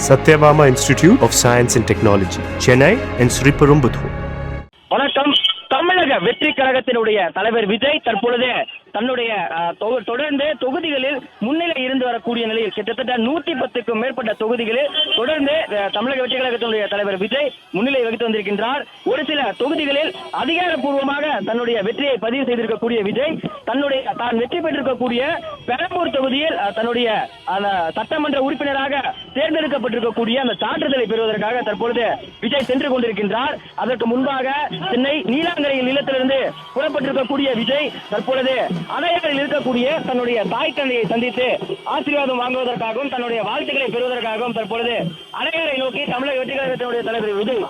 Satyabama Institute of Science and Technology, Chennai and Sriperumbudur. வணக்கம். தமிழக வெற்றி கழகத்தினுடைய தலைவர் விஜய் தற்பொழுது தன்னுடைய தொடர்ந்து தொகுதிகளில் முன்னிலை இருந்து வரக்கூடிய நிலையில் கிட்டத்தட்ட 110க்கும் மேற்பட்ட தொகுதிகளில் தொடர்ந்து தமிழக வெற்றி கழகத்தினுடைய தலைவர் விஜய் முன்னிலை வகித்து வந்திருக்கின்றார். ஒரு சில தொகுதிகளில் அதிகாரப்பூர்வமாக தன்னுடைய வெற்றியை பதிவு செய்திருக்கக்கூடிய விஜய் தான் வெற்றி பெற்றிருக்கக்கூடிய பெரம்பூர் தொகுதியில் தன்னுடைய சட்டமன்ற உறுப்பினராக தேர்ந்தெடுக்கப்பட்டிருக்கக்கூடிய அந்த சான்றிதழை பெறுவதற்காக தற்பொழுது விஜய் சென்று கொண்டிருக்கின்றார். அதற்கு முன்பாக சென்னை நீலாங்கரையில் இல்லத்திலிருந்து புறப்பட்டிருக்கக்கூடிய விஜய் தற்பொழுது அடையாறில் இருக்கக்கூடிய தன்னுடைய தாய் தந்தையை சந்தித்து ஆசீர்வாதம் வாங்குவதற்காகவும் தன்னுடைய வாழ்த்துக்களை பெறுவதற்காகவும் தற்பொழுது அடையாறை நோக்கி தமிழக வெற்றி கழகத்தினுடைய தலைவர் விஜய்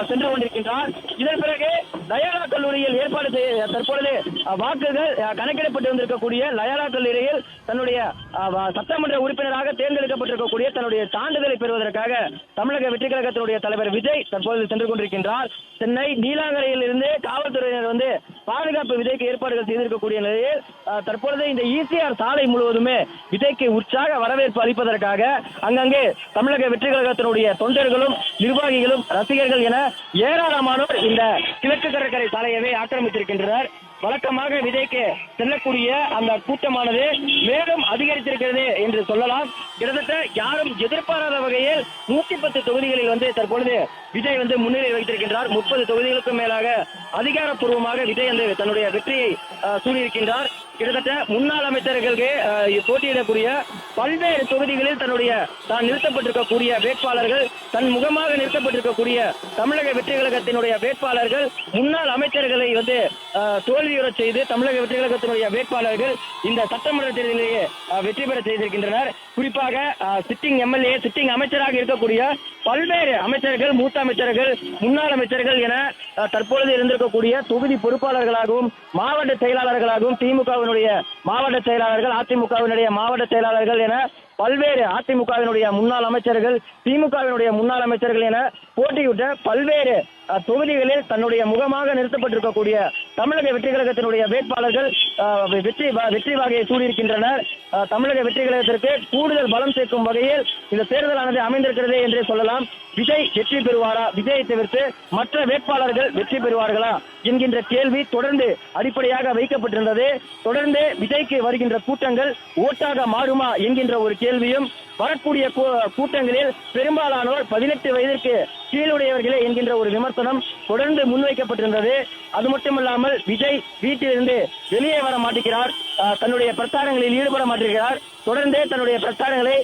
சென்று கொண்டிருக்கின்றார். இதன் பிறகு லயோலா கல்லூரியில் ஏற்பாடு செய்ய தற்பொழுது வாக்குகள் கணக்கிடப்பட்டு வந்திருக்கக்கூடிய லயோலா கல்லூரியில் தன்னுடைய சட்டமன்ற உறுப்பினராக தேர்ந்தெடுக்கப்பட்டிருக்கக்கூடிய தன்னுடைய சான்றிதழை பெறுவதற்காக தமிழக வெற்றி கழகத்தினுடைய தலைவர் விஜய் தற்பொழுது சென்று கொண்டிருக்கின்றார். சென்னை நீலாங்கரையில் இருந்து காவல்துறையினர் பாதுகாப்பு விஜய்க்கு ஏற்பாடுகள் செய்திருக்கக்கூடிய நிலையில் தற்பொழுது இந்த ஈசிஆர் சாலை முழுவதுமே விஜய்க்கு உற்சாக வரவேற்பு அளிப்பதற்காக அங்கங்கே தமிழக வெற்றி கழகத்தினுடைய தொண்டர்களும் நிர்வாகிகளும் ரசிகர்கள் என ஏராளமானோர் இந்த கிழக்கு கடற்கரை சாலையவே ஆக்கிரமித்திருக்கின்றனர். வழக்கமாக விஜய்க்கு செல்லக்கூடிய அந்த கூட்டமானது மேலும் அதிகரித்திருக்கிறது என்று சொல்லலாம். கிட்டத்தட்ட யாரும் எதிர்பாராத வகையில் 110 தொகுதிகளில் தற்பொழுது விஜய் முன்னிலை வைத்திருக்கின்றார். 30 தொகுதிகளுக்கும் மேலாக அதிகாரப்பூர்வமாக விஜய் தன்னுடைய வெற்றியை சூழியிருக்கின்றார். கிட்டத்தட்ட முன்னாள் அமைச்சர்களுக்கு போட்டியிடக்கூடிய பல்வேறு தொகுதிகளில் தான் நிறுத்தப்பட்டிருக்கக்கூடிய வேட்பாளர்கள், தன் முகமாக நிறுத்தப்பட்டிருக்கக்கூடிய தமிழக வெற்றி கழகத்தினுடைய வேட்பாளர்கள், முன்னாள் அமைச்சர்களை தோல்வியுறச் செய்து தமிழக வெற்றி கழகத்தினுடைய வேட்பாளர்கள் இந்த சட்டமன்ற தேர்தலிலேயே வெற்றி பெற செய்திருக்கின்றனர். குறிப்பாக சிட்டிங் எம்எல்ஏ, சிட்டிங் அமைச்சராக இருக்கக்கூடிய பல்வேறு அமைச்சர்கள், மூத்த அமைச்சர்கள், முன்னாள் அமைச்சர்கள் என தற்பொழுது இருந்திருக்கக்கூடிய தொகுதி பொறுப்பாளர்களாகவும் மாவட்ட செயலாளர்களாகவும் திமுகவினுடைய மாவட்ட செயலாளர்கள், அதிமுகவினுடைய மாவட்ட செயலாளர்கள் என பல்வேறு அதிமுகவினுடைய முன்னாள் அமைச்சர்கள், திமுகவினுடைய முன்னாள் அமைச்சர்கள் என போட்டியிட்ட பல்வேறு தொகுதிகளில் தன்னுடைய முகமாக நிறுத்தப்பட்டிருக்கக்கூடிய தமிழக வெற்றி கழகத்தினுடைய வேட்பாளர்கள் வெற்றி வாகையை சூடியிருக்கின்றனர். தமிழக வெற்றி கழகத்திற்கு கூடுதல் பலம் சேர்க்கும் வகையில் இந்த தேர்தலானது அமைந்திருக்கிறது என்றே சொல்லலாம். விஜய் வெற்றி பெறுவாரா, விஜயை தவிர்த்து மற்ற வேட்பாளர்கள் வெற்றி பெறுவார்களா என்கின்ற கேள்வி தொடர்ந்து அடிப்படையாக வைக்கப்பட்டிருந்தது. தொடர்ந்து விஜய்க்கு வருகின்ற கூட்டங்கள் ஓட்டாக மாறுமா என்கின்ற ஒரு கேள்வியும், வரக்கூடிய கூட்டங்களில் பெரும்பாலானோர் 18 வயதிற்கு கீழுடையவர்களே என்கின்ற ஒரு விமர்சனம் தொடர்ந்து முன்வைக்கப்பட்டிருந்தது. அது மட்டுமல்லாமல் விஜய் வீட்டிலிருந்து வெளியே வர மாட்டேங்கிறார், தன்னுடைய பிரச்சாரங்களில் ஈடுபட மாட்டேங்கிறார், தொடர்ந்து தன்னுடைய பிரச்சாரங்களை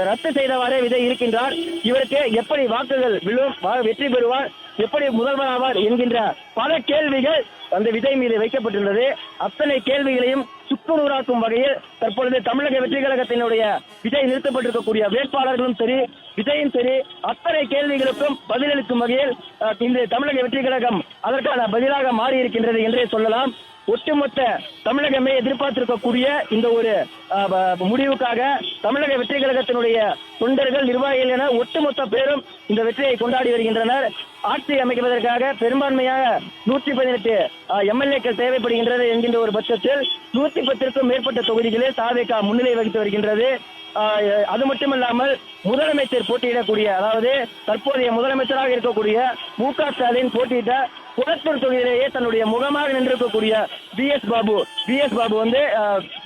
ரத்து செய்தவாறே விஜய் இருக்கின்றார். இவருக்கு எப்படி வாக்குகள் விழும், வெற்றி பெறுவார், எப்படி முதல்வராவார் என்கின்ற பல கேள்விகள் அந்த விஜய் மீது வைக்கப்பட்டுள்ளது. அத்தனை கேள்விகளையும் சுக்குநூறாக்கும் வகையில் தற்பொழுது தமிழக வெற்றி கழகத்தினுடைய விஜய் நிறுத்தப்பட்டிருக்கக்கூடிய வேட்பாளர்களும் சரி, விஜயும் சரி, அத்தனை கேள்விகளுக்கும் பதிலளிக்கும் வகையில் இந்த தமிழக வெற்றி கழகம் அதற்கான பதிலாக மாறி இருக்கின்றது என்றே சொல்லலாம். ஒட்டுமொத்த தமிழகமே எதிர்பார்த்திருக்கக்கூடிய இந்த ஒரு முடிவுக்காக தமிழக வெற்றி கழகத்தினுடைய தொண்டர்கள், நிர்வாகிகள் என ஒட்டுமொத்த பேரும் இந்த வெற்றியை கொண்டாடி வருகின்றனர். ஆட்சி அமைப்பதற்காக பெரும்பான்மையாக 118 எம்எல்ஏக்கள் தேவைப்படுகின்றது என்கின்ற ஒரு பட்சத்தில் 110க்கும் மேற்பட்ட தொகுதிகளில் தாவேகா முன்னிலை வகித்து வருகின்றது. அது மட்டுமல்லாமல் முதலமைச்சர் போட்டியிடக்கூடிய, அதாவது தற்போதைய முதலமைச்சராக இருக்கக்கூடிய மு.க. ஸ்டாலின் போட்டியிட்ட குளத்தூர் தொகுதியிலேயே தன்னுடைய முகமாக நின்றிருக்கக்கூடிய பிஎஸ் பாபு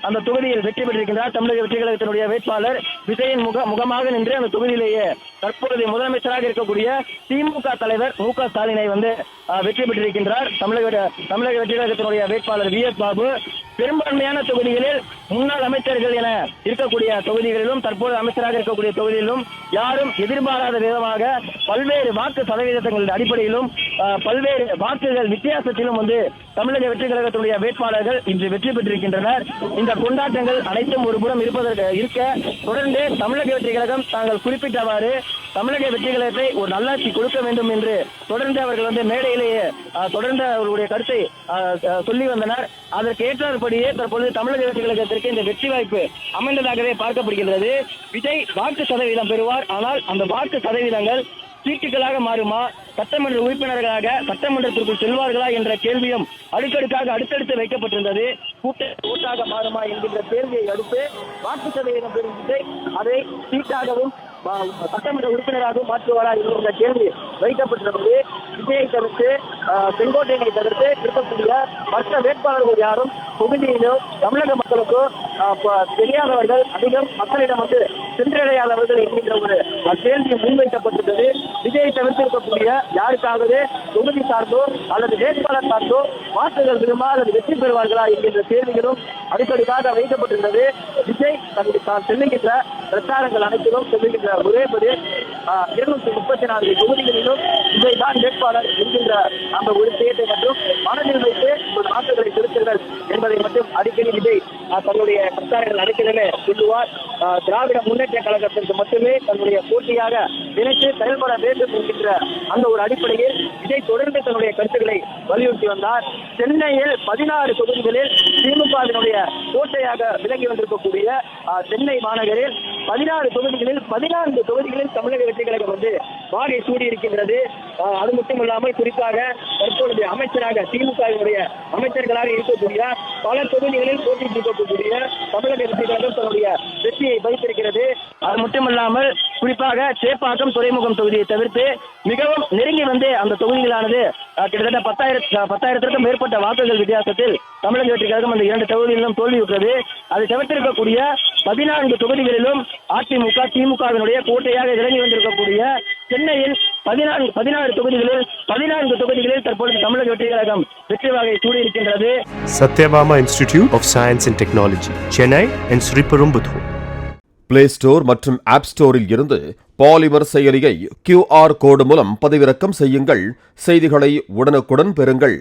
அந்த தொகுதியில் வெற்றி பெற்றிருக்கின்றார். தமிழக வெற்றி கழகத்தினுடைய வேட்பாளர் விஜயின் முகமாக நின்று அந்த தொகுதியிலேயே தற்போதைய முதலமைச்சராக இருக்கக்கூடிய திமுக தலைவர் மு.க. ஸ்டாலினை வெற்றி பெற்றிருக்கின்றார். தமிழக வெற்றி கழகத்தினுடைய வேட்பாளர் பிஎஸ் பாபு பெரும்பான்மையான தொகுதிகளில் முன்னாள் அமைச்சர்கள் என இருக்கக்கூடிய தொகுதிகளிலும் தற்போது அமைச்சராக இருக்கக்கூடிய தொகுதியிலும் யாரும் எதிர்பாராத விதமாக பல்வேறு வாக்கு சதவீதங்களின் அடிப்படையிலும் பல்வேறு வாக்குகள் வித்தியாசத்திலும் தமிழக வெற்றி கழகத்தினுடைய வேட்பாளர்கள் இன்று வெற்றி பெற்றிருக்கின்றனர். இந்த கொண்டாட்டங்கள் அனைத்தும் ஒரு புறம் இருக்க தொடர்ந்து தமிழக வெற்றி கழகம் தாங்கள் குறிப்பிட்டவாறு தமிழக வெற்றி கழகத்தை ஒரு நல்லாட்சி கொடுக்க வேண்டும் என்று தொடர்ந்து அவர்கள் மேடையிலேயே தொடர்ந்து அவர்களுடைய கருத்தை சொல்லி வந்தனர். அதற்கு ஏற்றாற்படியே தற்பொழுது தமிழக வெற்றி கழகத்திற்கு இந்த வெற்றி வாய்ப்பு அமைந்ததாகவே பார்க்கப்படுகிறது. விஜய் வாக்கு சதவீதம் பெறுவார், ஆனால் அந்த வாக்கு சதவீதங்கள் சீட்டுகளாக மாறுமா, சட்டமன்ற உறுப்பினர்களாக சட்டமன்றத்திற்குள் செல்வார்களா என்ற கேள்வியும் அடுக்கடுக்காக அடுத்தடுத்து வைக்கப்பட்டிருந்தது. கூட்டாக மாறுமா என்கின்ற கேள்வியை அடுத்து வாக்கு சதவீதம் பெறும் அதை சீட்டாகவும் சட்டமன்ற உறுப்பினராகவும் மாற்றுவாரா என்கிற கேள்வி வைக்கப்பட்டிருப்பது. விஜயை தவிர்த்து செங்கோட்டையனை தவிர்த்து இருக்கக்கூடிய மற்ற வேட்பாளர்கள் யாரும் தொகுதியிலும் தமிழக மக்களுக்கும் தெரியாதவர்கள், அதிகம் மக்களிடம் சென்றடையாதவர்கள் என்கின்ற ஒரு கேள்வி முன்வைக்கப்பட்டிருந்தது. விஜயை தவிர்த்து இருக்கக்கூடிய யாருக்காவது தொகுதி சார்ந்தோ அல்லது வேட்பாளர் சார்ந்தோ மாற்றுகள் விரும்பா அல்லது வெற்றி பெறுவார்களா என்கின்ற கேள்விகளும் அடிக்கடிக்காக வைக்கப்பட்டிருந்தது. விஜய் தான் செல்லுகின்ற பிரச்சாரங்கள் அனைத்திலும் செல்லுகின்ற ஒரே பதில் 234 தொகுதிகளிலும் விஜய் தான் வேட்பாளர் என்கின்ற அந்த ஒரு செயலை மட்டும் மனதில் வைத்து ஒரு மாற்றங்களை செலுத்துங்கள் என்பதை மட்டும் அடிக்கடி விஜய் தன்னுடைய பிரச்சாரங்கள் அனைத்திலுமே சொல்லுவார். திராவிட முன்னேற்ற கழகத்திற்கு மட்டுமே தன்னுடைய போட்டியாக நினைத்து செயல்பட வேண்டும் என்கின்ற அந்த ஒரு அடிப்படையில் விஜய் தொடர்ந்து தன்னுடைய கருத்துக்களை வலியுறுத்தி வந்தார். சென்னையில் 16 தொகுதிகளில் திமுகவினுடைய கோட்டையாக விலகி வந்திருக்கக்கூடிய சென்னை மாநகரில் 16 தொகுதிகளில் 14 தொகுதிகளில் தமிழக வெற்றி கழகம் வாகை சூடியிருக்கின்றது. அது மட்டுமல்லாமல் குறிப்பாக தற்பொழுது அமைச்சராக திமுகவினுடைய அமைச்சர்களாக இருக்கக்கூடிய பல தொகுதிகளில் போட்டியிட்டிருக்கக்கூடிய தமிழக வெற்றி கழகம் தன்னுடைய வெற்றியை பதித்திருக்கிறது. அது மட்டுமல்லாமல் குறிப்பாக சேப்பாக்கம் துறைமுகம் தொகுதியை தவிர்த்து மிகவும் நெருங்கி அந்த தொகுதிகளானது கிட்டத்தட்ட 10,000த்திற்கும் மேற்பட்ட வாக்குகள் வித்தியாசத்தில் தமிழக வெற்றி கழகம் அந்த 2 தொகுதிகளிலும் தோல்வியுற்றது. அதை தவிர்த்திருக்கக்கூடிய 14 தொகுதிகளிலும் அதிமுக திமுகவினுடைய கோட்டையாக விளங்கி வந்திருக்கக்கூடிய சென்னையில் 16 தொகுதிகளில் 14 தொகுதிகளில் தற்பொழுது தமிழக வெற்றி கழகம் வெற்றி வாகை சூடியிருக்கின்றது. Satyabama Institute of Science and Technology, Chennai and Sriperumbudur. Play store மற்றும் ஆப் ஸ்டோரில் இருந்து பாலிமர் செயலியை QR கோடு மூலம் பதிவிறக்கம் செய்யுங்கள். செய்திகளை உடனுக்குடன் பெறுங்கள்.